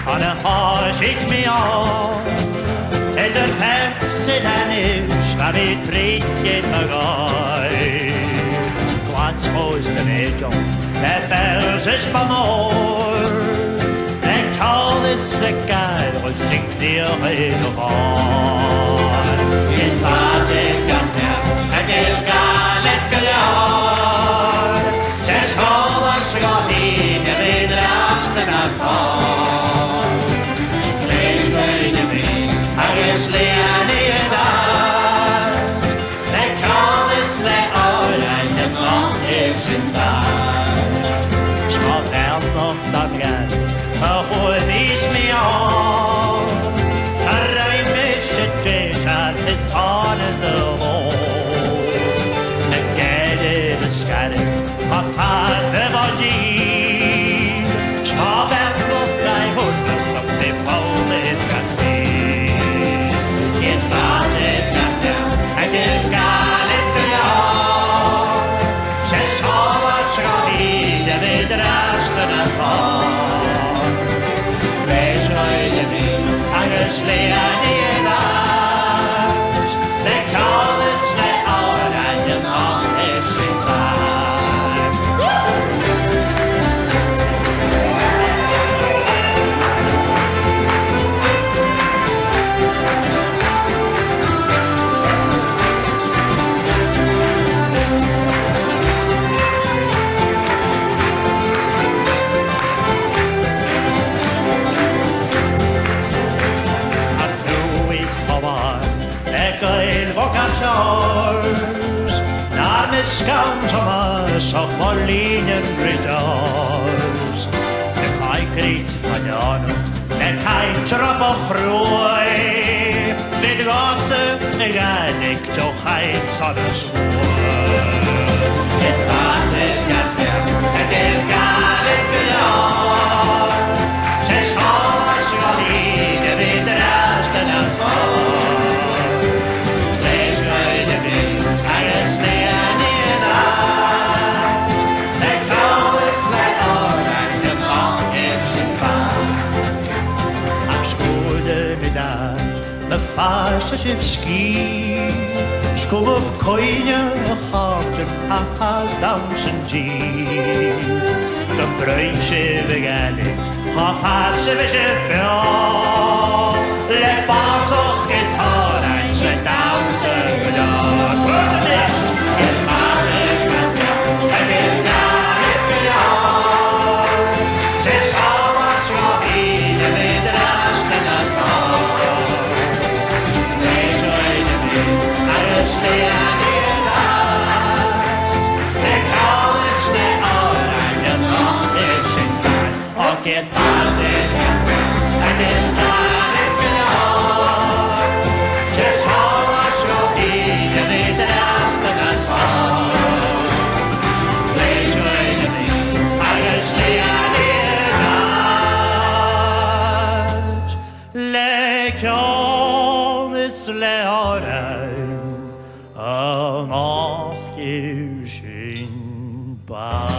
Han har sitt med oss Eller pepsi den skal vi drikke noe What's most of it, John? Det bærses på mor Det kalles lekker og skikkelig høyre var Et fattigt her det galet galjar Det sover skal inn ved rasten av far Slian I dag Det kalles det åren Det måtte sin dag Skal vel nok av greit Og hun vis meg av Så røy mye tjesar Til talende år Det gjelder det skærre At farve var giv Skal vel nok av hullet Som det fallet Slian I dag Det kalles det åren Det måtte sin dag När med skam som oss och var linjen retas Det kajker inte på jano Det kajker på froj Det gase Det gärligt och kajtsade svår Det fattigt hjärta Det galet glad Det sover ska lide vid resten av far Fasashevski School of Koina Heart of Papa's Damson G The Brøysje Vegalit Hafafseveshev Bjørn Let bort og gesåren Så danser glad Kvart det Et malet Bjørn Jeg vil galet Bjørn Se sover så fine Ved resten av far Slian I dag Det kalles det åren Det måtte sin dag Og et fattigt hjerte Det galet glad Det sover så fine Ved resten av far Slian I dag Lekjones leåren Og nok I sin bar